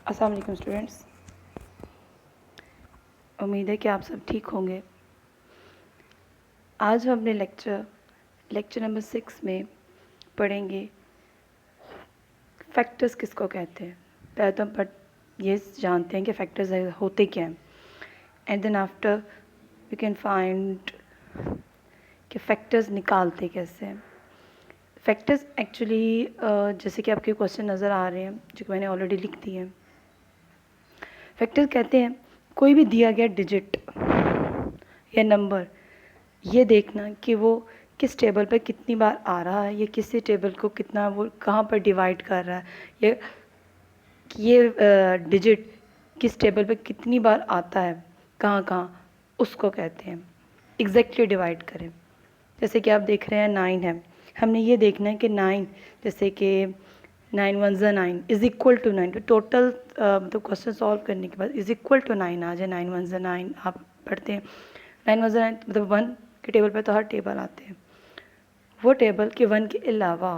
अस्सलाम वालेकुम स्टूडेंट्स, उम्मीद है कि आप सब ठीक होंगे। आज हम अपने लेक्चर नंबर 6 में पढ़ेंगे फैक्टर्स किसको कहते हैं। पहले तो हम ये जानते हैं कि फैक्टर्स होते क्या हैं, and then after we can find कि फैक्टर्स निकालते कैसे हैं। फैक्टर्स एक्चुअली जैसे कि आपके क्वेश्चन नज़र आ रहे हैं जो कि मैंने ऑलरेडी लिख दिए हैं। फैक्टर कहते हैं कोई भी दिया गया डिजिट या नंबर, ये देखना कि वो किस टेबल पर कितनी बार आ रहा है, या किसी टेबल को कितना वो कहाँ पर डिवाइड कर रहा है, या ये डिजिट किस टेबल पर कितनी बार आता है, कहाँ कहाँ, उसको कहते हैं एग्जैक्टली डिवाइड करें। जैसे कि आप देख रहे हैं 9 है, हमने ये देखना है कि 9 जैसे कि 9 1 ज़ा 9 इज़ इक्वल टू 9, तो टोटल मतलब क्वेश्चन सॉल्व करने के बाद इज़ इक्वल टू 9 आ जाए। 9 1 ज़ा 9 आप पढ़ते हैं, 9 1 ज़ा 9 मतलब 1 के टेबल पे तो हर टेबल आते हैं, वो टेबल के 1 के अलावा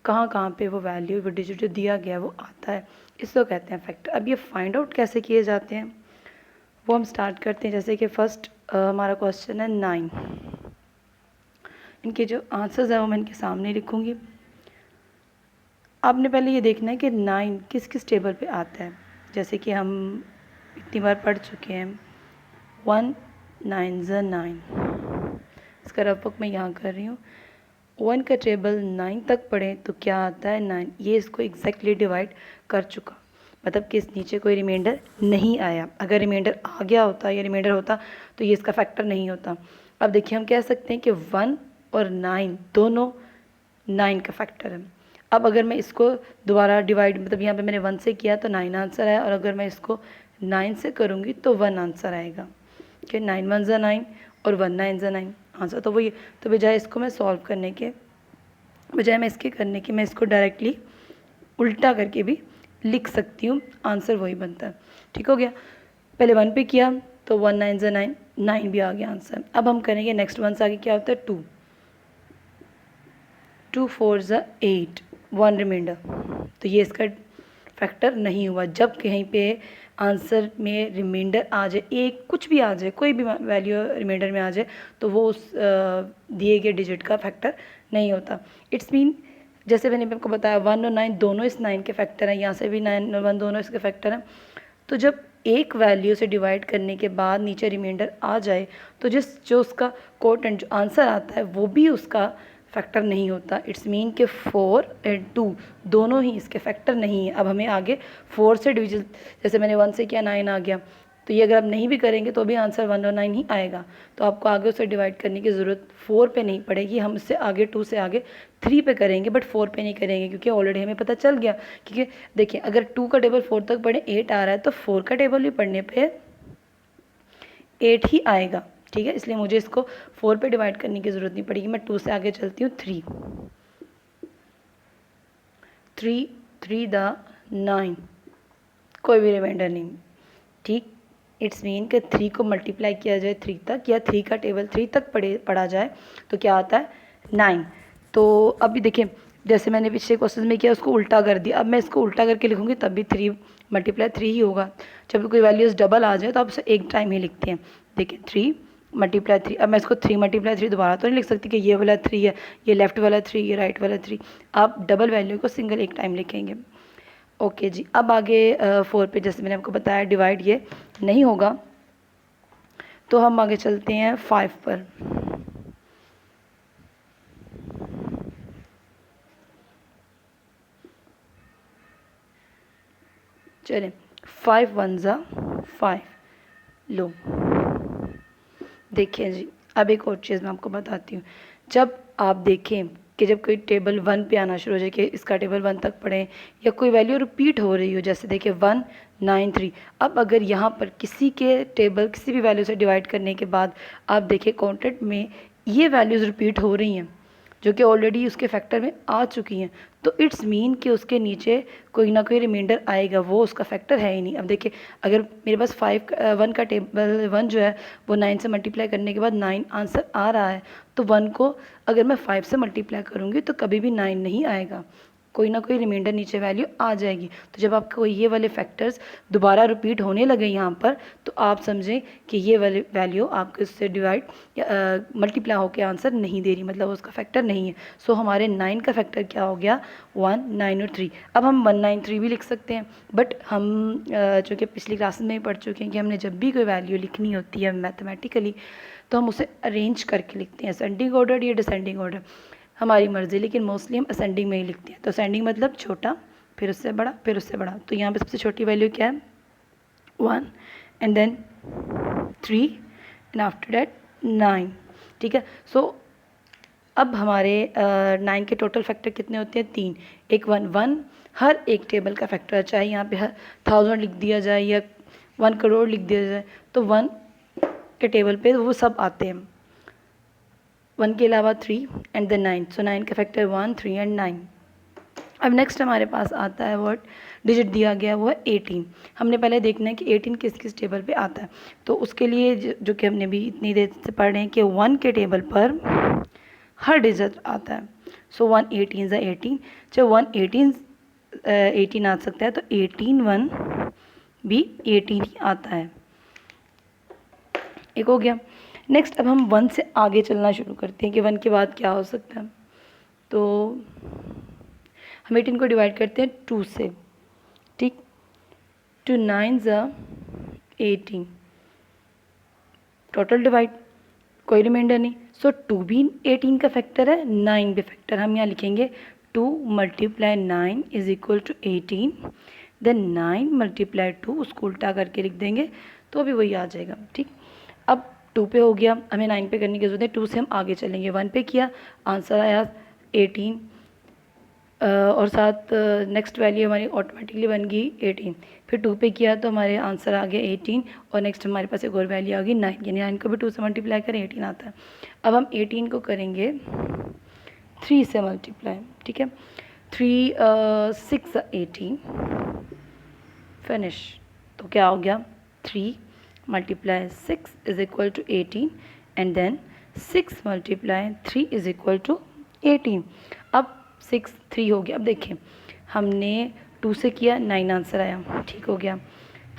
कहाँ कहाँ पे वो वैल्यू वो डिजिट जो दिया गया वो आता है, इसको कहते हैं फैक्टर। अब ये फाइंड आउट कैसे किए जाते हैं वो हम स्टार्ट करते हैं। जैसे कि फर्स्ट हमारा क्वेश्चन है 9, इनके जो आंसर्स हैं वो मैं इनके सामने लिखूँगी। आपने पहले ये देखना है कि 9 किस किस टेबल पे आता है। जैसे कि हम इतनी बार पढ़ चुके हैं 1 9 ज़ा 9, इसका रफ वर्क मैं यहाँ कर रही हूँ। 1 का टेबल 9 तक पढ़ें तो क्या आता है 9, ये इसको एग्जैक्टली डिवाइड कर चुका, मतलब कि इस नीचे कोई रिमाइंडर नहीं आया। अगर रिमाइंडर आ गया होता या रिमाइंडर होता तो ये इसका फैक्टर नहीं होता। अब देखिए हम कह सकते हैं कि 1 और 9 दोनों 9 का फैक्टर है। अब अगर मैं इसको दोबारा डिवाइड, मतलब यहाँ पे मैंने 1 से किया तो 9 आंसर आया, और अगर मैं इसको 9 से करूँगी तो 1 आंसर आएगा कि 9 1 ज़ा 9 और 1 9 ज़ा 9 आंसर तो वही। तो बजाय इसको मैं सॉल्व करने के बजाय मैं इसके करने की मैं इसको डायरेक्टली उल्टा करके भी लिख सकती हूँ, आंसर वही बनता है। ठीक हो गया, पहले 1 पे किया तो 1 9 ज़ा 9, 9 भी आ गया आंसर। अब हम करेंगे नेक्स्ट 1 से आगे क्या होता है 2 2 4 ज़ा 8, 1 रिमाइंडर, तो ये इसका फैक्टर नहीं हुआ। जब कहीं पे आंसर में रिमाइंडर आ जाए, एक कुछ भी आ जाए, कोई भी वैल्यू रिमाइंडर में आ जाए, तो वो उस दिए गए डिजिट का फैक्टर नहीं होता। इट्स मीन जैसे मैंने आपको बताया 1 और 9 दोनों इस 9 के फैक्टर हैं, यहाँ से भी 9 और 1 दोनों इसके फैक्टर हैं। तो जब एक वैल्यू से डिवाइड करने के बाद नीचे रिमाइंडर आ जाए तो जो उसका कोट एंड जो आंसर आता है वो भी उसका फैक्टर नहीं होता। इट्स मीन कि 4 एंड 2 दोनों ही इसके फैक्टर नहीं है। अब हमें आगे 4 से डिविजन, जैसे मैंने 1 से किया 9 आ गया, तो ये अगर आप नहीं भी करेंगे तो भी आंसर 1 और 9 ही आएगा। तो आपको आगे उसे डिवाइड करने की ज़रूरत 4 पे नहीं पड़ेगी, हम इससे आगे 2 से आगे 3 पे करेंगे, बट 4 पे नहीं करेंगे क्योंकि ऑलरेडी हमें पता चल गया। क्योंकि देखिए अगर 2 का टेबल 4 तक पढ़े 8 आ रहा है तो 4 का टेबल भी पढ़ने पे 8 ही आएगा। ठीक है, इसलिए मुझे इसको 4 पे डिवाइड करने की ज़रूरत नहीं पड़ेगी। मैं 2 से आगे चलती हूँ 3 3 द 9, कोई भी रिमाइंडर नहीं। ठीक, इट्स मीन कि 3 को मल्टीप्लाई किया जाए 3 तक, या 3 का टेबल 3 तक पढ़ा जाए तो क्या आता है 9। तो अभी देखिए जैसे मैंने पिछले क्वेश्चन में किया उसको उल्टा कर दिया, अब मैं इसको उल्टा करके लिखूँगी तब भी 3 मल्टीप्लाई 3 ही होगा। जब भी कोई वैल्यूज़ डबल आ जाए तो आप उसे एक टाइम ही लिखते हैं। देखिए 3 मल्टीप्लाई 3, अब मैं इसको 3 मल्टीप्लाई 3 दोबारा तो नहीं लिख सकती कि ये वाला 3 है, ये लेफ्ट वाला 3, ये राइट वाला 3। आप डबल वैल्यू को सिंगल एक टाइम लिखेंगे। ओके जी, अब आगे 4 पे जैसे मैंने आपको बताया डिवाइड ये नहीं होगा, तो हम आगे चलते हैं 5 पर। चलें 5 1 ज़ा 5, लो देखिए जी। अब एक और चीज़ मैं आपको बताती हूँ, जब आप देखें कि जब कोई टेबल 1 पे आना शुरू हो जाए कि इसका टेबल 1 तक पढ़ें, या कोई वैल्यू रिपीट हो रही हो, जैसे देखिए 1 9 3, अब अगर यहाँ पर किसी के टेबल किसी भी वैल्यू से डिवाइड करने के बाद आप देखिए काउंटेड में ये वैल्यूज़ रिपीट हो रही हैं जो कि ऑलरेडी उसके फैक्टर में आ चुकी हैं, तो इट्स मीन कि उसके नीचे कोई ना कोई रिमाइंडर आएगा, वो उसका फैक्टर है ही नहीं। अब देखिए अगर मेरे पास 1 का टेबल 1 जो है वो 9 से मल्टीप्लाई करने के बाद 9 आंसर आ रहा है, तो 1 को अगर मैं 5 से मल्टीप्लाई करूँगी तो कभी भी 9 नहीं आएगा। कोई ना कोई रिमाइंडर नीचे वैल्यू आ जाएगी। तो जब आपको ये वाले फैक्टर्स दोबारा रिपीट होने लगे यहाँ पर, तो आप समझें कि ये वाली वैल्यू आपको इससे डिवाइड या मल्टीप्लाई होकर आंसर नहीं दे रही, मतलब उसका फैक्टर नहीं है। सो हमारे 9 का फैक्टर क्या हो गया, 1, 9 और 3। अब हम 193 भी लिख सकते हैं, बट हम चूँकि पिछली क्लास में ही पढ़ चुके हैं कि हमने जब भी कोई वैल्यू लिखनी होती है मैथमेटिकली, तो हम उसे अरेंज करके लिखते हैं, असेंडिंग ऑर्डर या डिसेंडिंग ऑर्डर, हमारी मर्ज़ी, लेकिन मोस्टली हम असेंडिंग में ही लिखते हैं। तो असेंडिंग मतलब छोटा, फिर उससे बड़ा, फिर उससे बड़ा। तो यहाँ पे सबसे छोटी वैल्यू क्या है, 1 and then 3 and after that 9। ठीक है। सो अब हमारे 9 के टोटल फैक्टर कितने होते हैं, 3, एक 1 हर एक टेबल का फैक्टर है, चाहे यहाँ पे 1000 लिख दिया जाए या 1 करोड़ लिख दिया जाए, तो 1 के टेबल पे वो सब आते हैं। 1 के अलावा 3 एंड देन 9। सो 9 का फैक्टर 1, 3 एंड 9। अब नेक्स्ट हमारे पास आता है वर्ड डिजिट दिया गया, वो है 18। हमने पहले देखना है कि 18 किस किस टेबल पे आता है। तो उसके लिए जो कि हमने भी इतनी देर से पढ़ रहे हैं कि 1 के टेबल पर हर डिजिट आता है। सो 1 18 ज़ा 18, जब 1 18 आ सकता है, तो 18 1 भी 18 ही आता है। एक हो गया। नेक्स्ट अब हम 1 से आगे चलना शुरू करते हैं कि 1 के बाद क्या हो सकता है। तो हम 18 को डिवाइड करते हैं 2 से, ठीक। 2 9 ज़ा 18, टोटल डिवाइड, कोई रिमाइंडर नहीं। सो 2 भी 18 का फैक्टर है, 9 भी फैक्टर। हम यहाँ लिखेंगे 2 × 9 इज़ इक्वल टू 18, देन 9 × 2, उसको उल्टा करके लिख देंगे तो भी वही आ जाएगा, ठीक। अब 2 पे हो गया, हमें 9 पे करने की जरूरत है। 2 से हम आगे चलेंगे, 1 पे किया, आंसर आया 18, और साथ नेक्स्ट वैल्यू हमारी ऑटोमेटिकली बन गई 18। फिर 2 पे किया तो हमारे आंसर आ गया 18, और नेक्स्ट हमारे पास एक और वैल्यू आ गई 9, यानी 9 को भी 2 से मल्टीप्लाई करें 18 आता है। अब हम 18 को करेंगे 3 से मल्टीप्लाई, ठीक है। 3 6 18 फिनिश। तो क्या हो गया, 3 × 6 is equal to 18 and then 6 × 3 is equal to 18। अब 6 3 हो गया। अब देखें, हमने 2 से किया 9 आंसर आया, ठीक हो गया।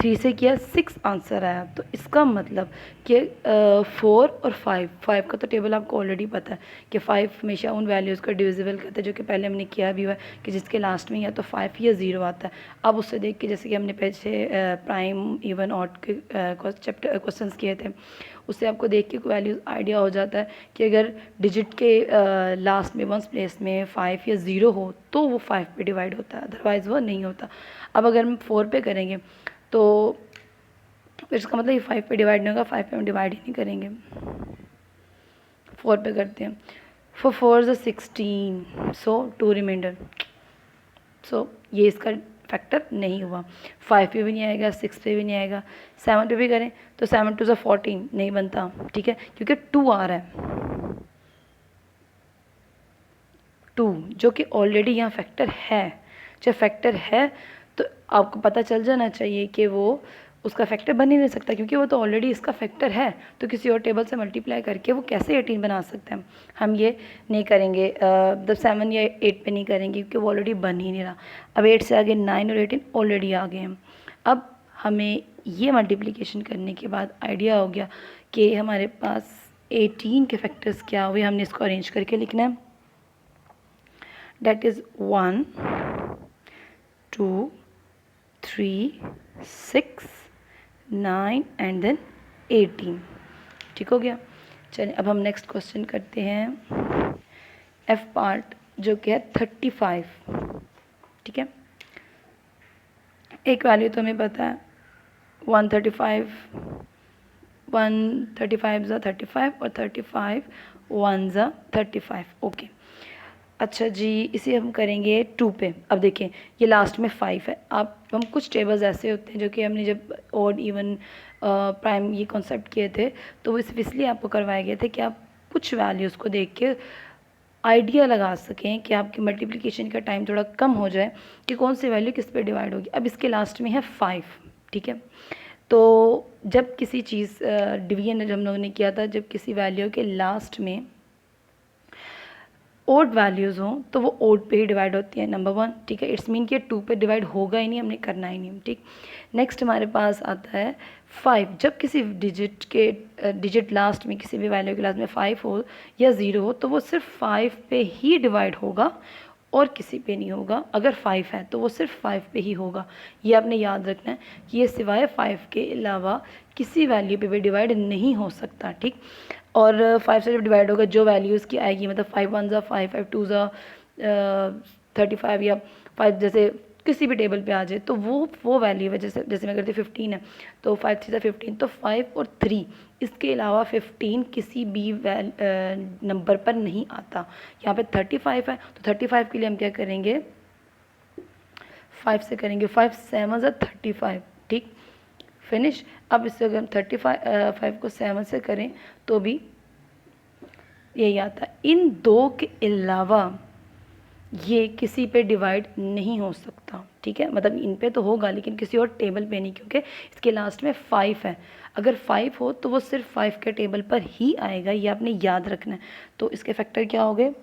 3 से किया 6 आंसर आया, तो इसका मतलब कि 4 और 5 का तो टेबल आपको ऑलरेडी पता है कि 5 हमेशा उन वैल्यूज़ का डिविजिबल करता है जो कि पहले हमने किया भी हुआ है, कि जिसके लास्ट में या तो 5 या 0 आता है। अब उससे देख के, जैसे कि हमने पहले प्राइम इवन ऑड के क्वेश्चंस किए थे, उससे आपको देख के वैल्यूज़ आइडिया हो जाता है कि अगर डिजिट के लास्ट में वंस प्लेस में 5 या 0 हो तो वो 5 पे डिवाइड होता है, अदरवाइज़ वो नहीं होता। अब अगर हम 4 पे करेंगे तो फिर इसका मतलब ये 5 पे डिवाइड नहीं होगा, 5 पे हम डिवाइड ही नहीं करेंगे, 4 पे करते हैं। 4 × 16, सो 2 रिमाइंडर। सो ये इसका फैक्टर नहीं हुआ, 5 पे भी नहीं आएगा, 6 पे भी नहीं आएगा। 7 पे भी करें तो 7 2 14 नहीं बनता, ठीक है, क्योंकि 2 आ रहा है, 2 जो कि ऑलरेडी यहाँ फैक्टर है। जब फैक्टर है तो आपको पता चल जाना चाहिए कि वो उसका फैक्टर बन ही नहीं सकता, क्योंकि वो तो ऑलरेडी इसका फैक्टर है। तो किसी और टेबल से मल्टीप्लाई करके वो कैसे 18 बना सकते हैं, हम ये नहीं करेंगे। 7 या 8 पे नहीं करेंगे, क्योंकि वो ऑलरेडी बन ही नहीं रहा। अब 8 से आगे 9 और 18 ऑलरेडी आ गए हैं। अब हमें ये मल्टीप्लिकेशन करने के बाद आइडिया हो गया कि हमारे पास 18 के फैक्टर्स क्या हुए, हमने इसको अरेंज करके लिखना है। डेट इज़ 1 2 3 6 9 एंड देन 18, ठीक हो गया। चलिए अब हम नेक्स्ट क्वेश्चन करते हैं, एफ पार्ट, जो कि है 35, ठीक है। एक वैल्यू तो हमें पता है 135 ज़ा 35 और 35 1 ज़ा 35, ओके। अच्छा जी, इसे हम करेंगे 2 पे। अब देखें ये लास्ट में 5 है। अब हम कुछ टेबल्स ऐसे होते हैं जो कि हमने जब ऑड इवन प्राइम ये कॉन्सेप्ट किए थे, तो वो इसलिए आपको करवाए गए थे कि आप कुछ वैल्यूज़ को देख के आइडिया लगा सकें कि आपकी मल्टीप्लिकेशन का टाइम थोड़ा कम हो जाए कि कौन सी वैल्यू किस पे डिवाइड होगी। अब इसके लास्ट में है 5, ठीक है। तो जब किसी चीज़ डिवीजन जब हम लोगों ने किया था, जब किसी वैल्यू के लास्ट में ओड वैल्यूज़ हों तो वो ओड पे ही डिवाइड होती है, नंबर 1, ठीक है। इट्स मीन कि 2 पे डिवाइड होगा ही नहीं, हमने करना ही नहीं, ठीक। नेक्स्ट हमारे पास आता है 5। जब किसी डिजिट लास्ट में, किसी भी वैल्यू के लास्ट में 5 हो या 0 हो तो वो सिर्फ 5 पे ही डिवाइड होगा और किसी पे नहीं होगा। अगर 5 है तो वो सिर्फ 5 पे ही होगा। ये आपने याद रखना है कि ये सिवाय 5 के अलावा किसी वैल्यू पे भी डिवाइड नहीं हो सकता, ठीक। और 5 से जब डिवाइड होगा जो वैल्यू उसकी आएगी, मतलब 5 1 ज़ा 5, 5 2 ज़ा 35 या 5 जैसे किसी भी टेबल पे आ जाए तो वो वैल्यू है। जैसे मैं करती 15 है तो 5 3 ज़ा 15, तो 5 और 3 इसके अलावा 15 किसी भी नंबर पर नहीं आता। यहाँ पे 35 है तो 35 के लिए हम क्या करेंगे, 5 से करेंगे, 5 7 ज़ा 35, ठीक, फिनिश। अब इससे अगर हम 5 को 7 से करें तो भी यही आता है। इन दो के अलावा ये किसी पे डिवाइड नहीं हो सकता, ठीक है। मतलब इन पे तो होगा लेकिन किसी और टेबल पे नहीं, क्योंकि इसके लास्ट में 5 है। अगर 5 हो तो वो सिर्फ 5 के टेबल पर ही आएगा, ये आपने याद रखना है। तो इसके फैक्टर क्या हो गए,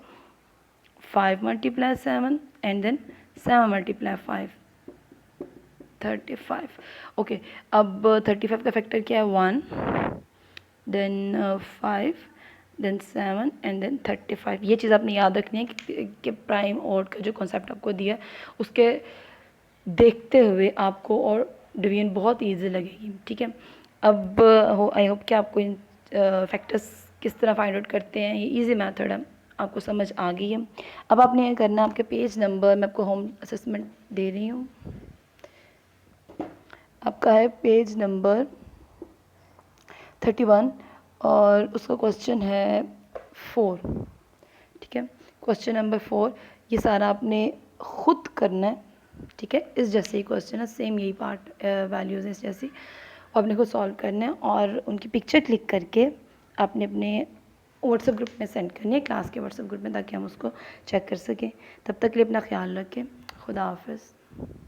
5 × 7 एंड देन 7 × 5, 35। ओके, अब 35 का फैक्टर क्या है, 1, देन 5, देन 7 एंड देन 35। ये चीज़ आपने याद रखनी है कि प्राइम ऑड का जो कॉन्सेप्ट आपको दिया है उसके देखते हुए आपको और डिवीजन बहुत ईजी लगेगी, ठीक है। अब आई होप कि आपको इन फैक्टर्स किस तरह फाइंड आउट करते हैं, ये ईजी मेथड है, आपको समझ आ गई है। अब आपने ये करना है, आपके पेज नंबर, मैं आपको होम असेसमेंट दे रही हूँ, आपका है पेज नंबर 31 और उसका क्वेश्चन है 4, ठीक है। क्वेश्चन नंबर 4, ये सारा आपने खुद करना है, ठीक है। इस जैसे ही क्वेश्चन है, सेम यही पार्ट वैल्यूज़ हैं इस जैसी, आपने को सॉल्व करना है और उनकी पिक्चर क्लिक करके आपने अपने व्हाट्सएप ग्रुप में सेंड करनी है, क्लास के व्हाट्सएप ग्रुप में, ताकि हम उसको चेक कर सकें। तब तक के लिए अपना ख्याल रखें, खुदा हाफिज़।